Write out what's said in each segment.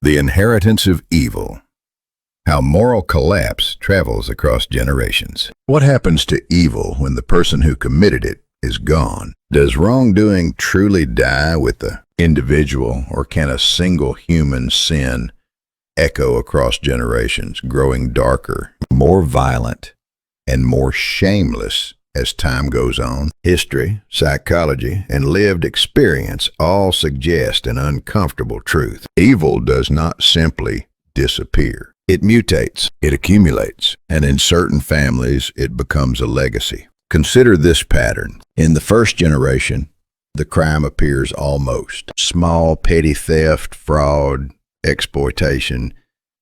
The inheritance of evil. How moral collapse travels across generations. What happens to evil when the person who committed it is gone? Does wrongdoing truly die with the individual, or can a single human sin echo across generations, growing darker, more violent, and more shameless as time goes on? History, psychology, and lived experience all suggest an uncomfortable truth. Evil does not simply disappear. It mutates, it accumulates, and in certain families it becomes a legacy. Consider this pattern. In the first generation, the crime appears almost small, petty theft, fraud, exploitation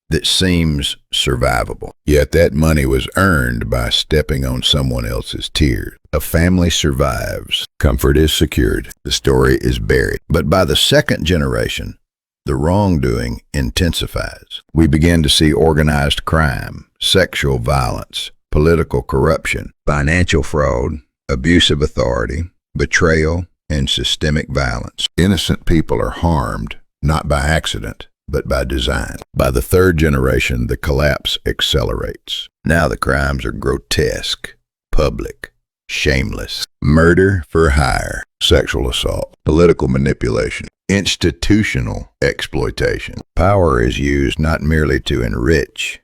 that seems survivable. Yet that money was earned by stepping on someone else's tears. A family survives. Comfort is secured. The story is buried. But by the second generation, the wrongdoing intensifies. We begin to see organized crime, sexual violence, political corruption, financial fraud, abuse of authority, betrayal, and systemic violence. Innocent people are harmed, not by accident, but by design. By the third generation, the collapse accelerates. Now the crimes are grotesque, public, shameless. Murder for hire, sexual assault, political manipulation, institutional exploitation. Power is used not merely to enrich,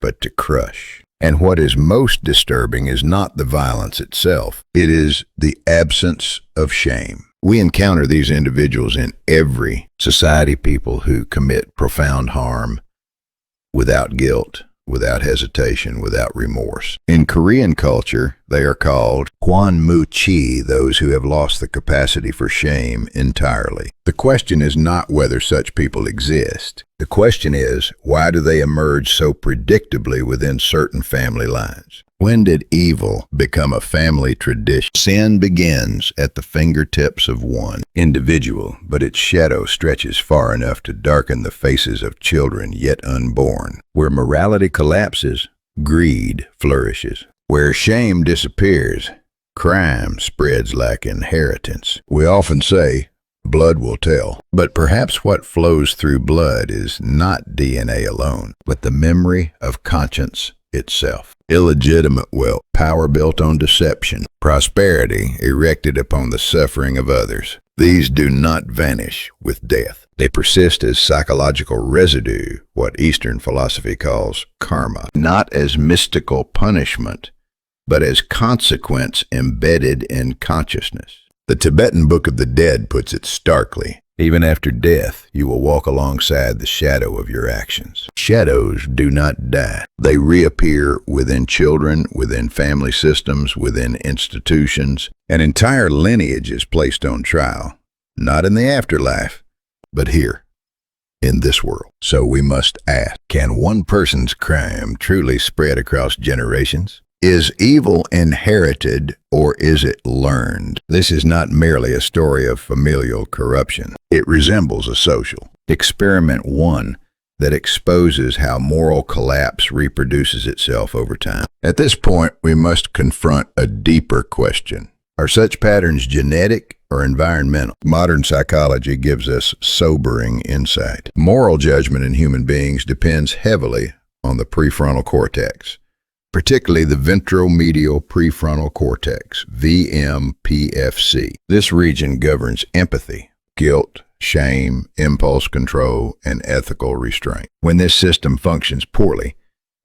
but to crush. And what is most disturbing is not the violence itself. It is the absence of shame. We encounter these individuals in every society, people who commit profound harm without guilt, without hesitation, without remorse. In Korean culture, they are called Kwanmuchi, those who have lost the capacity for shame entirely. The question is not whether such people exist. The question is, why do they emerge so predictably within certain family lines? When did evil become a family tradition? Sin begins at the fingertips of one individual, but its shadow stretches far enough to darken the faces of children yet unborn. Where morality collapses, greed flourishes. Where shame disappears, crime spreads like inheritance. We often say, blood will tell. But perhaps what flows through blood is not DNA alone, but the memory of conscience itself. Illegitimate wealth, power built on deception, prosperity erected upon the suffering of others. These do not vanish with death. They persist as psychological residue, what Eastern philosophy calls karma, not as mystical punishment, but as consequence embedded in consciousness. The Tibetan Book of the Dead puts it starkly. Even after death, you will walk alongside the shadow of your actions. Shadows do not die. They reappear within children, within family systems, within institutions. An entire lineage is placed on trial, not in the afterlife, but here, in this world. So we must ask, can one person's crime truly spread across generations? Is evil inherited, or is it learned? This is not merely a story of familial corruption. It resembles a social experiment, one that exposes how moral collapse reproduces itself over time. At this point, we must confront a deeper question. Are such patterns genetic or environmental? Modern psychology gives us sobering insight. Moral judgment in human beings depends heavily on the prefrontal cortex, particularly the ventromedial prefrontal cortex, VMPFC. This region governs empathy, guilt, shame, impulse control, and ethical restraint. When this system functions poorly,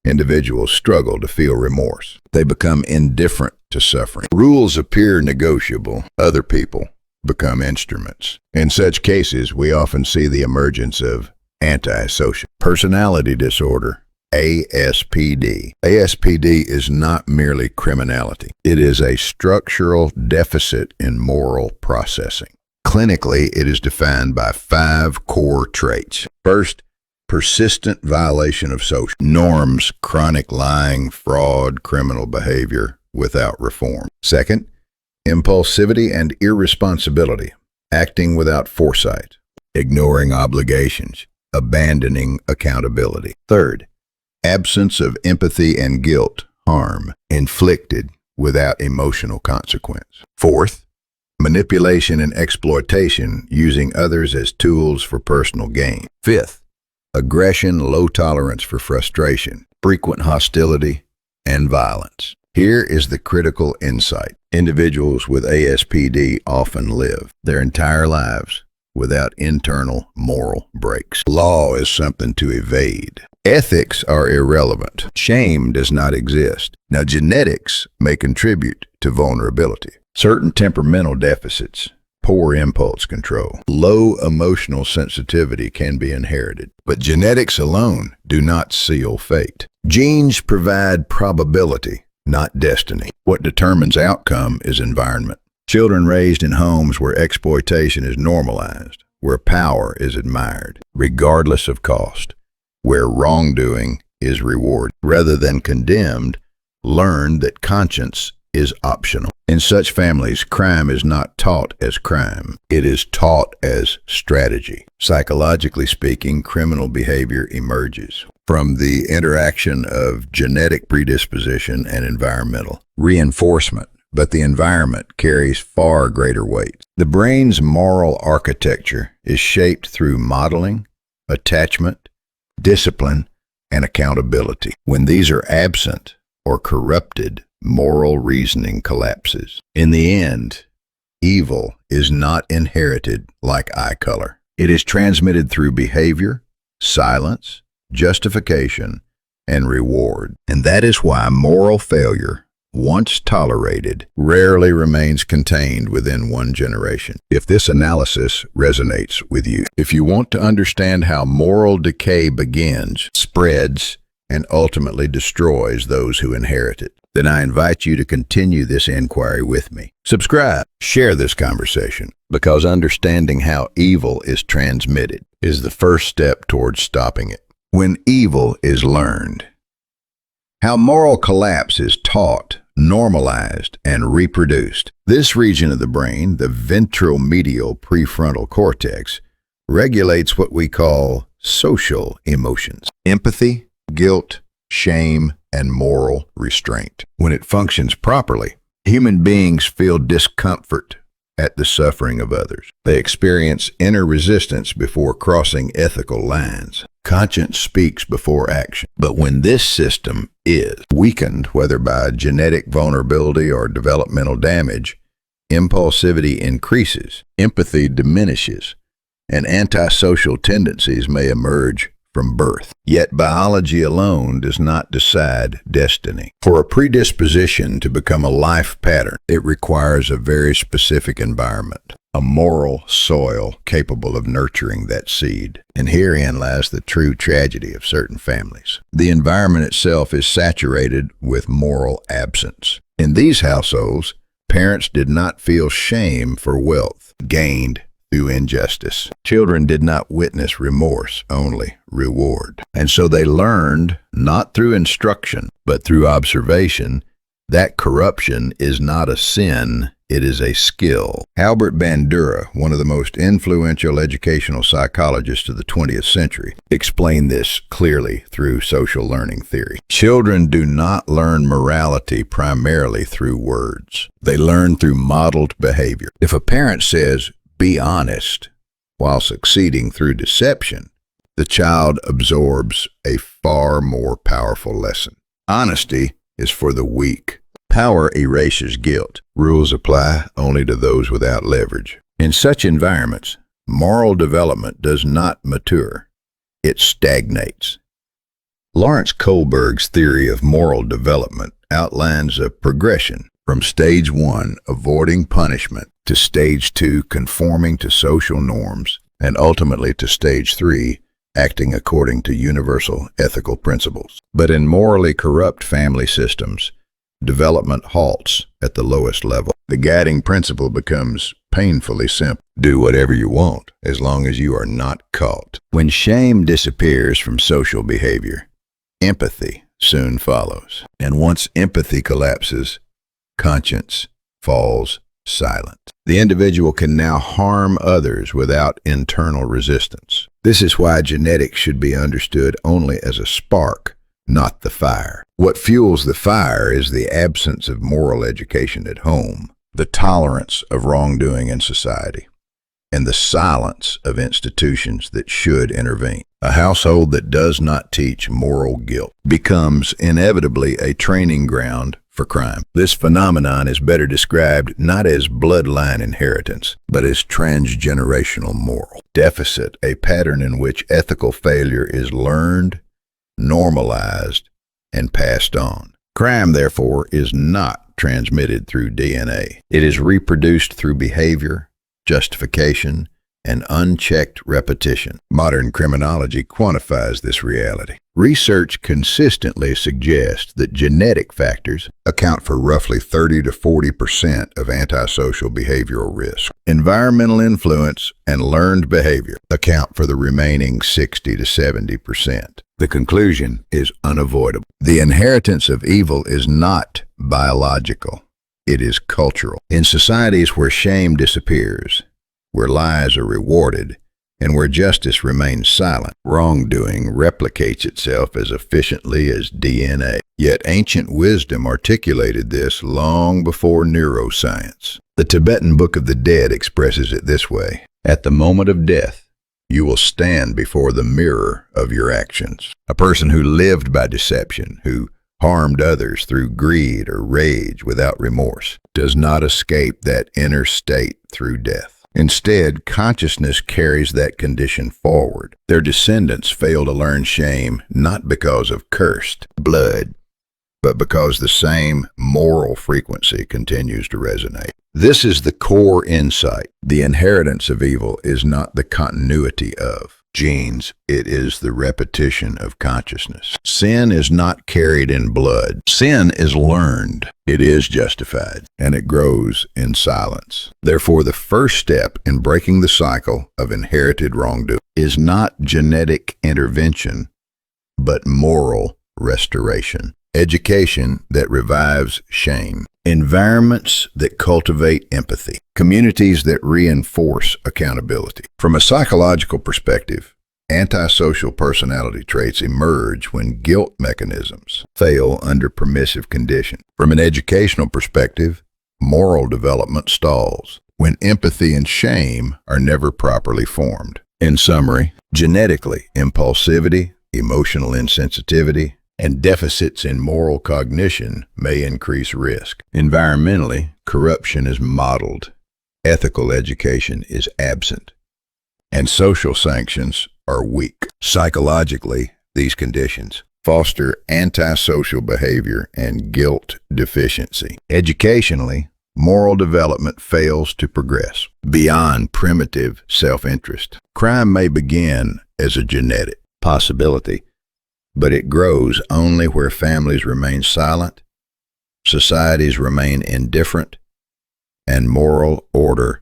individuals struggle to feel remorse. They become indifferent to suffering. Rules appear negotiable. Other people become instruments. In such cases, we often see the emergence of antisocial personality disorder, ASPD. ASPD is not merely criminality. It is a structural deficit in moral processing. Clinically, it is defined by 5 core traits. First, persistent violation of social norms, chronic lying, fraud, criminal behavior without reform. Second, impulsivity and irresponsibility, acting without foresight, ignoring obligations, abandoning accountability. Third, absence of empathy and guilt, harm inflicted without emotional consequence. Fourth, manipulation and exploitation, using others as tools for personal gain. Fifth, aggression, low tolerance for frustration, frequent hostility, and violence. Here is the critical insight. Individuals with ASPD often live their entire lives without internal moral breaks. Law is something to evade. Ethics are irrelevant. Shame does not exist. Now, genetics may contribute to vulnerability. Certain temperamental deficits, poor impulse control, low emotional sensitivity can be inherited. But genetics alone do not seal fate. Genes provide probability, not destiny. What determines outcome is environment. Children raised in homes where exploitation is normalized, where power is admired, regardless of cost, where wrongdoing is rewarded rather than condemned, learn that conscience is optional. In such families, crime is not taught as crime. It is taught as strategy. Psychologically speaking, criminal behavior emerges from the interaction of genetic predisposition and environmental reinforcement, but the environment carries far greater weight. The brain's moral architecture is shaped through modeling, attachment, discipline, and accountability. When these are absent or corrupted, moral reasoning collapses. In the end, evil is not inherited like eye color. It is transmitted through behavior, silence, justification, and reward. And that is why moral failure, once tolerated, rarely remains contained within one generation. If this analysis resonates with you, if you want to understand how moral decay begins, spreads, and ultimately destroys those who inherit it, then I invite you to continue this inquiry with me. Subscribe, share this conversation, because understanding how evil is transmitted is the first step towards stopping it. When evil is learned, how moral collapse is taught, normalized, and reproduced. This region of the brain, the ventromedial prefrontal cortex, regulates what we call social emotions: empathy, guilt, shame, and moral restraint. When it functions properly, human beings feel discomfort at the suffering of others. They experience inner resistance before crossing ethical lines. Conscience speaks before action. But when this system is weakened, whether by genetic vulnerability or developmental damage, impulsivity increases, empathy diminishes, and antisocial tendencies may emerge from birth. Yet biology alone does not decide destiny. For a predisposition to become a life pattern, it requires a very specific environment, a moral soil capable of nurturing that seed. And herein lies the true tragedy of certain families. The environment itself is saturated with moral absence. In these households, parents did not feel shame for wealth gained through injustice. Children did not witness remorse, only reward. And so they learned, not through instruction, but through observation, that corruption is not a sin, it is a skill. Albert Bandura, one of the most influential educational psychologists of the 20th century, explained this clearly through social learning theory. Children do not learn morality primarily through words. They learn through modeled behavior. If a parent says, "Be honest," while succeeding through deception, the child absorbs a far more powerful lesson. Honesty is for the weak. Power erases guilt. Rules apply only to those without leverage. In such environments, moral development does not mature. It stagnates. Lawrence Kohlberg's theory of moral development outlines a progression from stage 1, avoiding punishment, to stage 2, conforming to social norms, and ultimately to stage 3, acting according to universal ethical principles. But in morally corrupt family systems, development halts at the lowest level. The guiding principle becomes painfully simple. Do whatever you want, as long as you are not caught. When shame disappears from social behavior, empathy soon follows. And once empathy collapses, conscience falls silent. The individual can now harm others without internal resistance. This is why genetics should be understood only as a spark, not the fire. What fuels the fire is the absence of moral education at home, the tolerance of wrongdoing in society, and the silence of institutions that should intervene. A household that does not teach moral guilt becomes inevitably a training ground for crime. This phenomenon is better described not as bloodline inheritance, but as transgenerational moral deficit, a pattern in which ethical failure is learned, normalized, and passed on. Crime, therefore, is not transmitted through DNA. It is reproduced through behavior, justification, and unchecked repetition. Modern criminology quantifies this reality. Research consistently suggests that genetic factors account for roughly 30 to 40% of antisocial behavioral risk. Environmental influence and learned behavior account for the remaining 60 to 70%. The conclusion is unavoidable. The inheritance of evil is not biological. It is cultural. In societies where shame disappears, where lies are rewarded, and where justice remains silent, wrongdoing replicates itself as efficiently as DNA. Yet ancient wisdom articulated this long before neuroscience. The Tibetan Book of the Dead expresses it this way: at the moment of death, you will stand before the mirror of your actions. A person who lived by deception, who harmed others through greed or rage without remorse, does not escape that inner state through death. Instead, consciousness carries that condition forward. Their descendants fail to learn shame not because of cursed blood, but because the same moral frequency continues to resonate. This is the core insight. The inheritance of evil is not the continuity of genes, it is the repetition of consciousness. Sin is not carried in blood. Sin is learned. It is justified, and it grows in silence. Therefore, the first step in breaking the cycle of inherited wrongdoing is not genetic intervention, but moral restoration. Education that revives shame. Environments that cultivate empathy. Communities that reinforce accountability. From a psychological perspective, antisocial personality traits emerge when guilt mechanisms fail under permissive conditions. From an educational perspective, moral development stalls when empathy and shame are never properly formed. In summary, genetically, impulsivity, emotional insensitivity, and deficits in moral cognition may increase risk. Environmentally, corruption is modeled, ethical education is absent, and social sanctions are weak. Psychologically, these conditions foster antisocial behavior and guilt deficiency. Educationally, moral development fails to progress beyond primitive self-interest. Crime may begin as a genetic possibility, but it grows only where families remain silent, societies remain indifferent, and moral order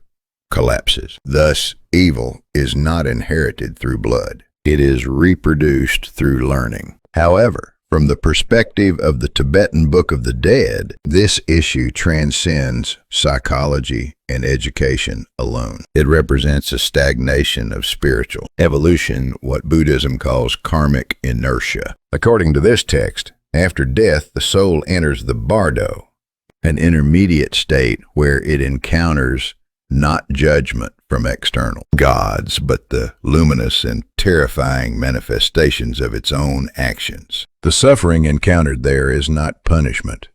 collapses. Thus, evil is not inherited through blood. It is reproduced through learning. However, from the perspective of the Tibetan Book of the Dead, this issue transcends psychology and education alone. It represents a stagnation of spiritual evolution, what Buddhism calls karmic inertia. According to this text, after death, the soul enters the bardo, an intermediate state where it encounters not judgment from external gods, but the luminous and terrifying manifestations of its own actions. The suffering encountered there is not punishment,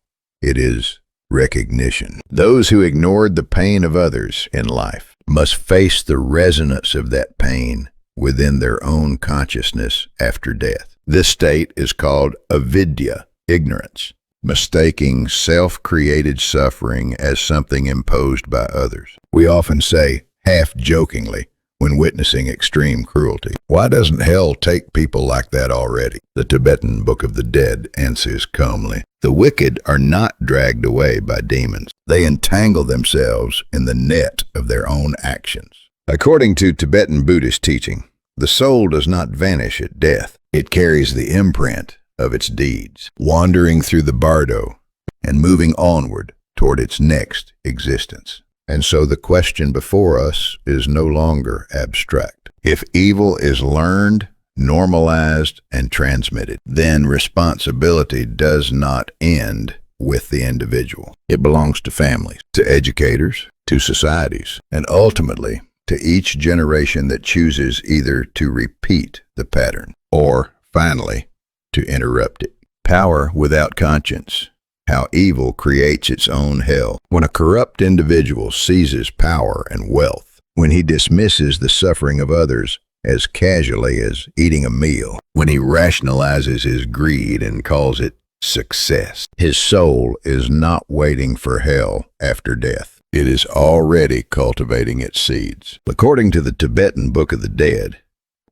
it is recognition. Those who ignored the pain of others in life must face the resonance of that pain within their own consciousness after death. This state is called avidya, ignorance, mistaking self-created suffering as something imposed by others. We often say, half-jokingly, when witnessing extreme cruelty, "Why doesn't hell take people like that already?" The Tibetan Book of the Dead answers calmly, "The wicked are not dragged away by demons. They entangle themselves in the net of their own actions." According to Tibetan Buddhist teaching, the soul does not vanish at death. It carries the imprint of its deeds, wandering through the bardo and moving onward toward its next existence. And so the question before us is no longer abstract. If evil is learned, normalized, and transmitted, then responsibility does not end with the individual. It belongs to families, to educators, to societies, and ultimately to each generation that chooses either to repeat the pattern or, finally, to interrupt it. Power without conscience. How evil creates its own hell. When a corrupt individual seizes power and wealth, when he dismisses the suffering of others as casually as eating a meal, when he rationalizes his greed and calls it success, his soul is not waiting for hell after death. It is already cultivating its seeds. According to the Tibetan Book of the Dead,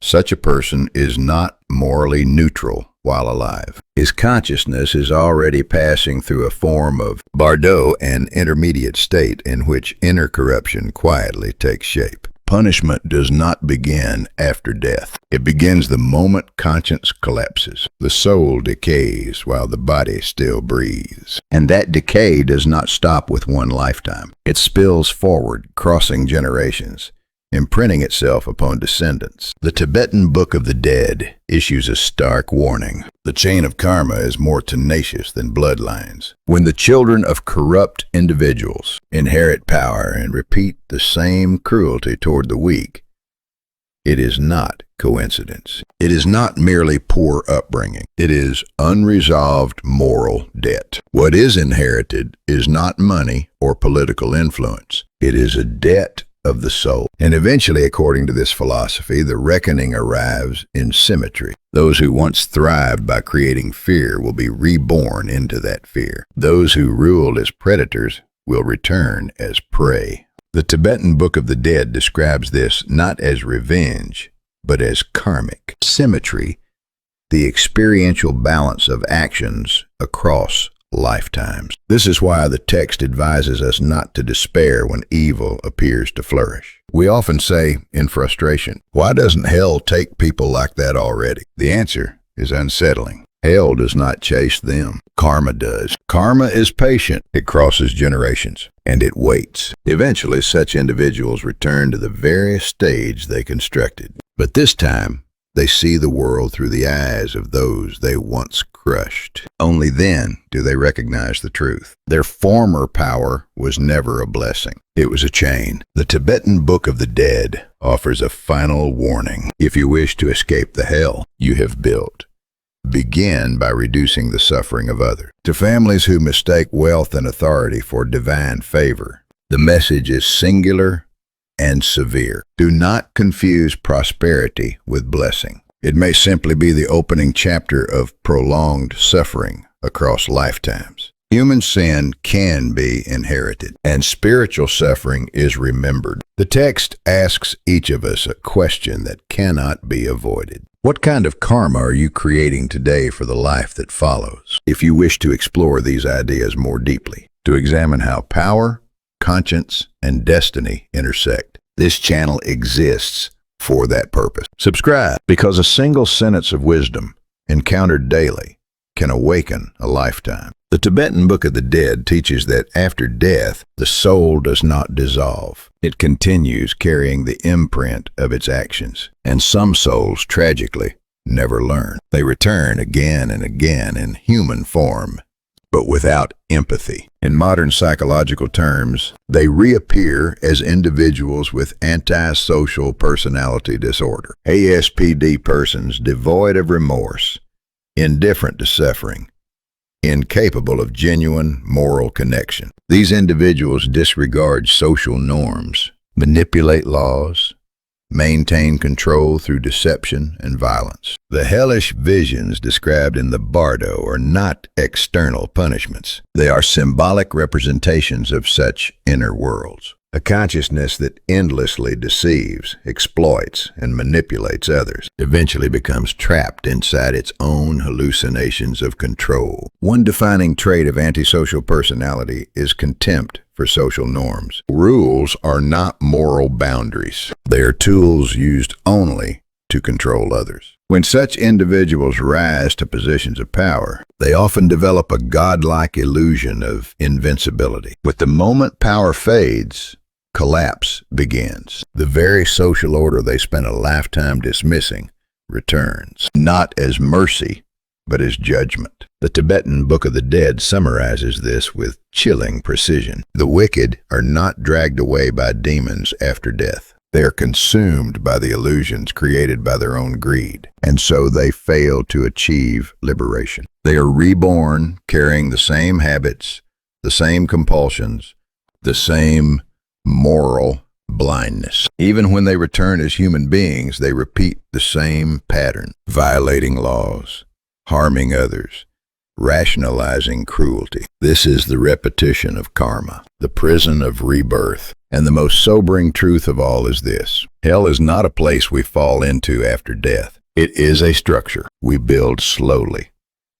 such a person is not morally neutral while alive. His consciousness is already passing through a form of bardo, an intermediate state in which inner corruption quietly takes shape. Punishment does not begin after death. It begins the moment conscience collapses. The soul decays while the body still breathes. And that decay does not stop with one lifetime. It spills forward, crossing generations, imprinting itself upon descendants. The Tibetan Book of the Dead issues a stark warning. The chain of karma is more tenacious than bloodlines. When the children of corrupt individuals inherit power and repeat the same cruelty toward the weak, it is not coincidence. It is not merely poor upbringing. It is unresolved moral debt. What is inherited is not money or political influence. It is a debt of the soul. And eventually, according to this philosophy, the reckoning arrives in symmetry. Those who once thrived by creating fear will be reborn into that fear. Those who ruled as predators will return as prey. The Tibetan Book of the Dead describes this not as revenge, but as karmic symmetry, the experiential balance of actions across lifetimes. This is why the text advises us not to despair when evil appears to flourish. We often say, in frustration, why doesn't hell take people like that already? The answer is unsettling. Hell does not chase them. Karma does. Karma is patient. It crosses generations, and it waits. Eventually, such individuals return to the very stage they constructed. But this time, they see the world through the eyes of those they once crushed. Only then do they recognize the truth. Their former power was never a blessing. It was a chain. The Tibetan Book of the Dead offers a final warning. If you wish to escape the hell you have built, begin by reducing the suffering of others. To families who mistake wealth and authority for divine favor, the message is singular and severe. Do not confuse prosperity with blessing. It may simply be the opening chapter of prolonged suffering across lifetimes. Human sin can be inherited, and spiritual suffering is remembered. The text asks each of us a question that cannot be avoided. What kind of karma are you creating today for the life that follows? If you wish to explore these ideas more deeply, to examine how power, conscience, and destiny intersect, this channel exists for that purpose. Subscribe, because a single sentence of wisdom, encountered daily, can awaken a lifetime. The Tibetan Book of the Dead teaches that after death, the soul does not dissolve. It continues carrying the imprint of its actions. And some souls, tragically, never learn. They return again and again in human form, but without empathy. In modern psychological terms, they reappear as individuals with antisocial personality disorder, ASPD persons devoid of remorse, indifferent to suffering, incapable of genuine moral connection. These individuals disregard social norms, manipulate laws, maintain control through deception and violence. The hellish visions described in the Bardo are not external punishments. They are symbolic representations of such inner worlds. A consciousness that endlessly deceives, exploits, and manipulates others eventually becomes trapped inside its own hallucinations of control. One defining trait of antisocial personality is contempt for social norms. Rules are not moral boundaries. They are tools used only to control others. When such individuals rise to positions of power, they often develop a godlike illusion of invincibility. With the moment power fades, collapse begins. The very social order they spent a lifetime dismissing returns, not as mercy, but as judgment. The Tibetan Book of the Dead summarizes this with chilling precision. The wicked are not dragged away by demons after death. They are consumed by the illusions created by their own greed, and so they fail to achieve liberation. They are reborn carrying the same habits, the same compulsions, the same moral blindness. Even when they return as human beings, they repeat the same pattern, violating laws, harming others, rationalizing cruelty. This is the repetition of karma, the prison of rebirth. And the most sobering truth of all is this: hell is not a place we fall into after death. It is a structure we build slowly,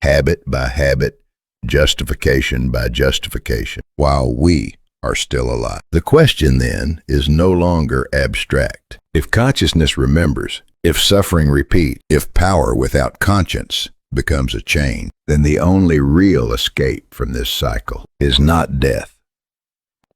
habit by habit, justification by justification, while we are still alive. The question then is no longer abstract. If consciousness remembers, if suffering repeats, if power without conscience becomes a chain, then the only real escape from this cycle is not death,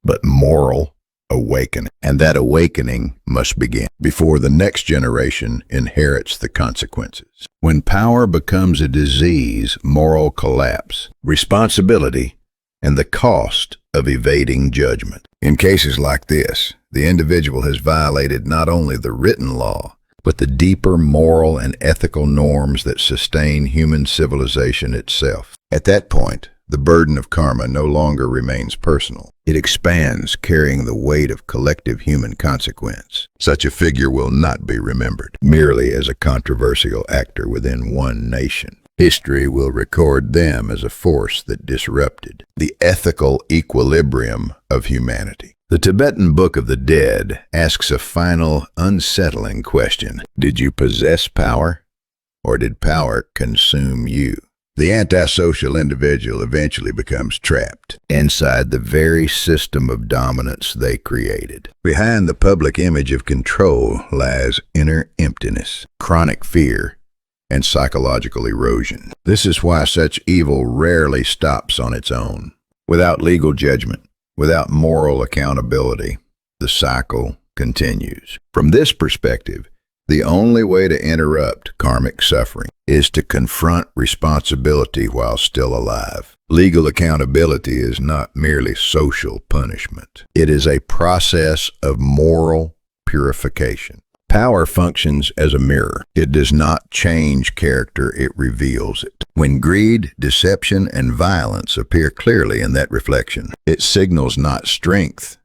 but moral awakening. And that awakening must begin before the next generation inherits the consequences. When power becomes a disease, moral collapse, responsibility, and the cost of evading judgment. In cases like this, the individual has violated not only the written law, but the deeper moral and ethical norms that sustain human civilization itself. At that point, the burden of karma no longer remains personal. It expands, carrying the weight of collective human consequence. Such a figure will not be remembered merely as a controversial actor within one nation. History will record them as a force that disrupted the ethical equilibrium of humanity. The Tibetan Book of the Dead asks a final, unsettling question. Did you possess power, or did power consume you? The antisocial individual eventually becomes trapped inside the very system of dominance they created. Behind the public image of control lies inner emptiness, chronic fear, and psychological erosion. This is why such evil rarely stops on its own. Without legal judgment, without moral accountability, the cycle continues. From this perspective, the only way to interrupt karmic suffering is to confront responsibility while still alive. Legal accountability is not merely social punishment. It is a process of moral purification. Power functions as a mirror. It does not change character, it reveals it. When greed, deception, and violence appear clearly in that reflection, it signals not strength,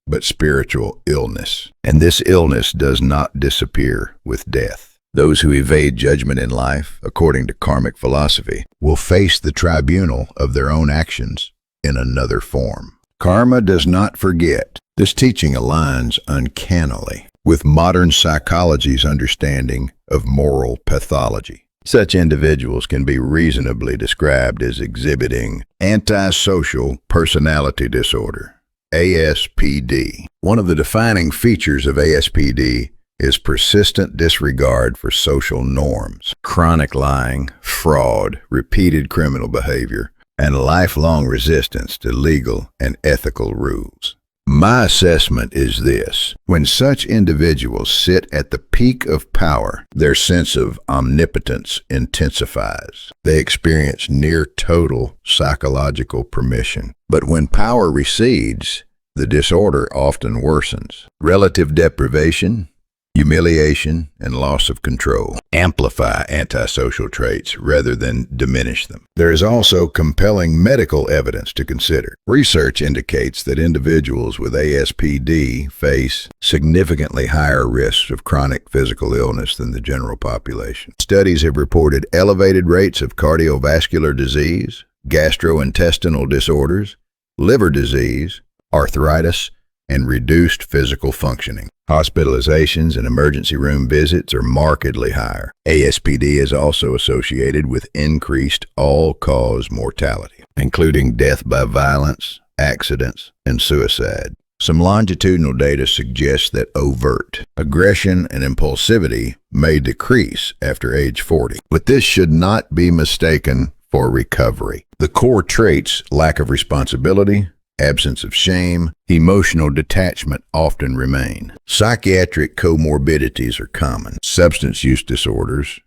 but spiritual illness. And this illness does not disappear with death. Those who evade judgment in life, according to karmic philosophy, will face the tribunal of their own actions in another form. Karma does not forget. This teaching aligns uncannily with modern psychology's understanding of moral pathology. Such individuals can be reasonably described as exhibiting antisocial personality disorder, ASPD. One of the defining features of ASPD is persistent disregard for social norms, chronic lying, fraud, repeated criminal behavior, and lifelong resistance to legal and ethical rules. My assessment is this: when such individuals sit at the peak of power, their sense of omnipotence intensifies. They experience near total psychological permission. But when power recedes, the disorder often worsens. Relative deprivation, humiliation, and loss of control amplify antisocial traits rather than diminish them. There is also compelling medical evidence to consider. Research indicates that individuals with ASPD face significantly higher risks of chronic physical illness than the general population. Studies have reported elevated rates of cardiovascular disease, gastrointestinal disorders, liver disease, arthritis, and reduced physical functioning. Hospitalizations and emergency room visits are markedly higher. ASPD is also associated with increased all-cause mortality, including death by violence, accidents, and suicide. Some longitudinal data suggests that overt aggression and impulsivity may decrease after age 40, but this should not be mistaken for recovery. The core traits, lack of responsibility, absence of shame, emotional detachment often remain. Psychiatric comorbidities are common. Substance use disorders,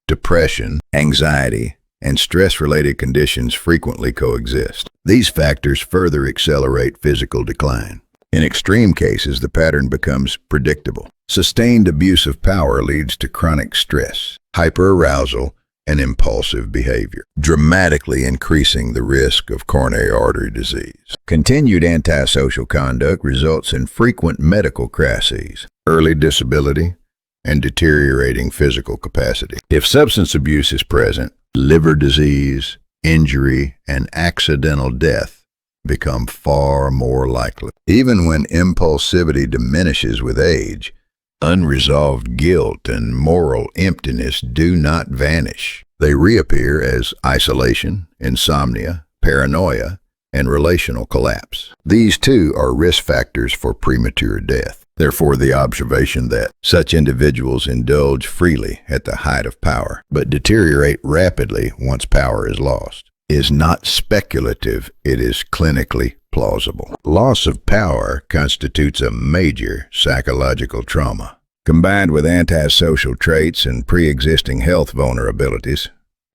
depression, anxiety, and stress-related conditions frequently coexist. These factors further accelerate physical decline. In extreme cases, the pattern becomes predictable. Sustained abuse of power leads to chronic stress, hyperarousal, and impulsive behavior, dramatically increasing the risk of coronary artery disease. Continued antisocial conduct results in frequent medical crises, early disability, and deteriorating physical capacity. If substance abuse is present, liver disease, injury, and accidental death become far more likely. Even when impulsivity diminishes with age, unresolved guilt and moral emptiness do not vanish. They reappear as isolation, insomnia, paranoia, and relational collapse. These too are risk factors for premature death. Therefore, the observation that such individuals indulge freely at the height of power, but deteriorate rapidly once power is lost, is not speculative, it is clinically plausible. Loss of power constitutes a major psychological trauma. Combined with antisocial traits and pre-existing health vulnerabilities,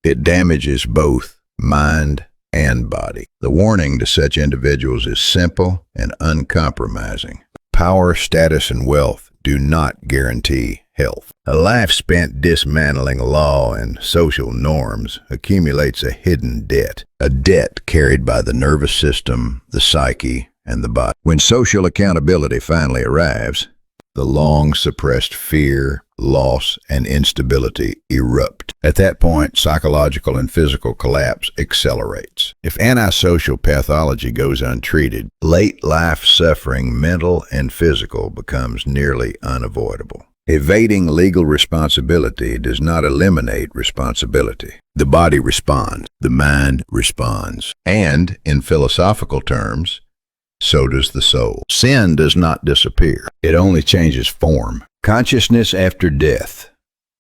it damages both mind and body. The warning to such individuals is simple and uncompromising. Power, status, and wealth do not guarantee health. A life spent dismantling law and social norms accumulates a hidden debt, a debt carried by the nervous system, the psyche, and the body. When social accountability finally arrives, the long-suppressed fear, loss, and instability erupt. At that point, psychological and physical collapse accelerates. If antisocial pathology goes untreated, late-life suffering, mental and physical, becomes nearly unavoidable. Evading legal responsibility does not eliminate responsibility. The body responds, the mind responds, and, in philosophical terms, so does the soul. Sin does not disappear. It only changes form. Consciousness after death,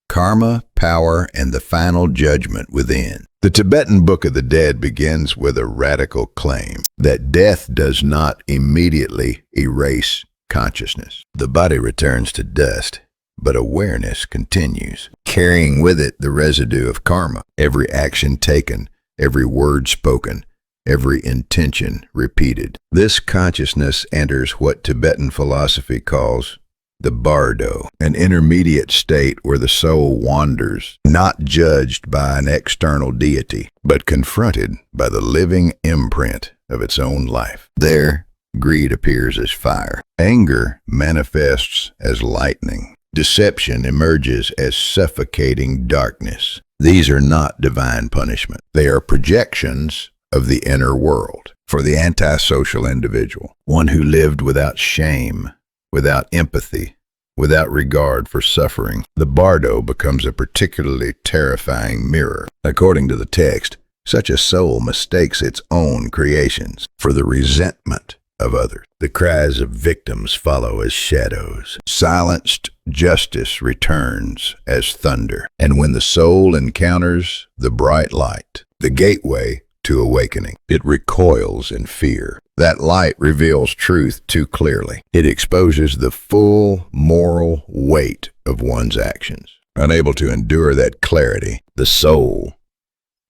karma, power, and the final judgment within. The Tibetan Book of the Dead begins with a radical claim that death does not immediately erase consciousness. The body returns to dust, but awareness continues, carrying with it the residue of karma. Every action taken, every word spoken, every intention repeated. This consciousness enters what Tibetan philosophy calls the bardo, an intermediate state where the soul wanders, not judged by an external deity, but confronted by the living imprint of its own life. There, greed appears as fire. Anger manifests as lightning. Deception emerges as suffocating darkness. These are not divine punishment. They are projections of the inner world. For the antisocial individual, one who lived without shame, without empathy, without regard for suffering, the bardo becomes a particularly terrifying mirror. According to the text, such a soul mistakes its own creations for the resentment of others. The cries of victims follow as shadows. Silenced justice returns as thunder. And when the soul encounters the bright light, the gateway to awakening, it recoils in fear. That light reveals truth too clearly. It exposes the full moral weight of one's actions. Unable to endure that clarity, the soul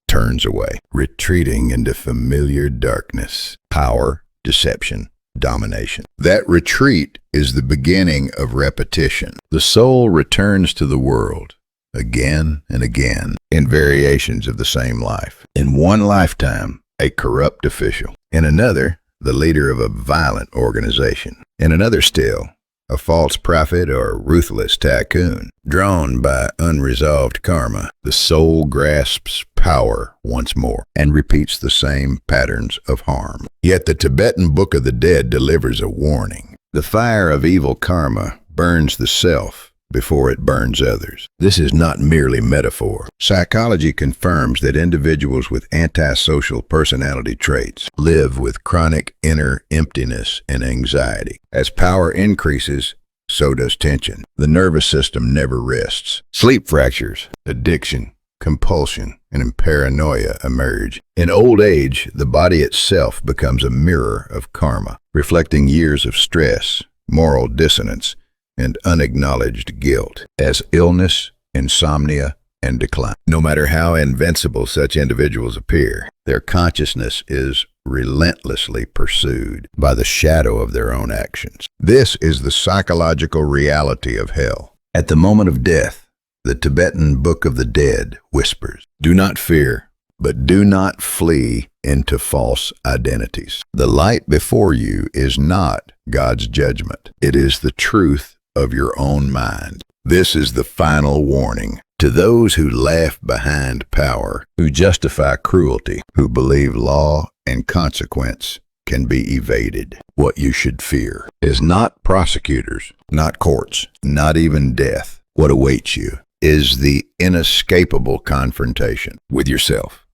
turns away, retreating into familiar darkness, power, deception, domination. That retreat is the beginning of repetition. The soul returns to the world again and again in variations of the same life. In one lifetime, a corrupt official. In another, the leader of a violent organization. In another still, a false prophet or ruthless tycoon. Drawn by unresolved karma, the soul grasps power once more and repeats the same patterns of harm. Yet the Tibetan Book of the Dead delivers a warning. The fire of evil karma burns the self before it burns others. This is not merely metaphor. Psychology confirms that individuals with antisocial personality traits live with chronic inner emptiness and anxiety. As power increases, so does tension. The nervous system never rests. Sleep fractures, addiction, compulsion, and paranoia emerge. In old age, the body itself becomes a mirror of karma, reflecting years of stress, moral dissonance, and unacknowledged guilt, as illness, insomnia, and decline. No matter how invincible such individuals appear, their consciousness is relentlessly pursued by the shadow of their own actions. This is the psychological reality of hell. At the moment of death, the Tibetan Book of the Dead whispers, "Do not fear, but do not flee into false identities." The light before you is not God's judgment. It is the truth of your own mind. This is the final warning to those who laugh behind power, who justify cruelty, who believe law and consequence can be evaded. What you should fear is not prosecutors, not courts, not even death. What awaits you is the inescapable confrontation with yourself.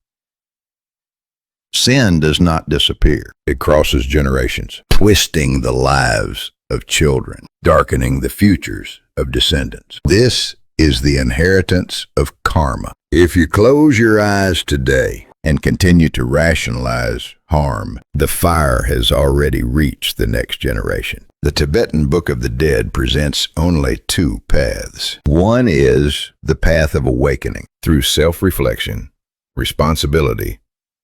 Sin does not disappear. It crosses generations, twisting the lives of children, darkening the futures of descendants. This is the inheritance of karma. If you close your eyes today and continue to rationalize harm, the fire has already reached the next generation. The Tibetan Book of the Dead presents only two paths. One is the path of awakening through self-reflection, responsibility,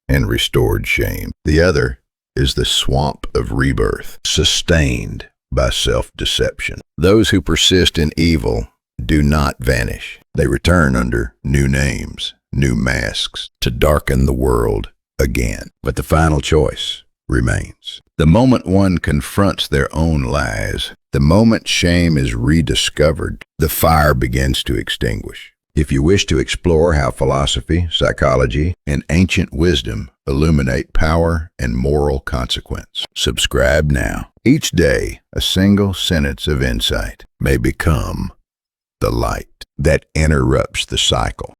and restored shame. The other is the swamp of rebirth, sustained by self-deception. Those who persist in evil do not vanish. They return under new names, new masks, to darken the world again. But the final choice remains. The moment one confronts their own lies, the moment shame is rediscovered, the fire begins to extinguish. If you wish to explore how philosophy, psychology, and ancient wisdom illuminate power and moral consequence, subscribe now. Each day, a single sentence of insight may become the light that interrupts the cycle.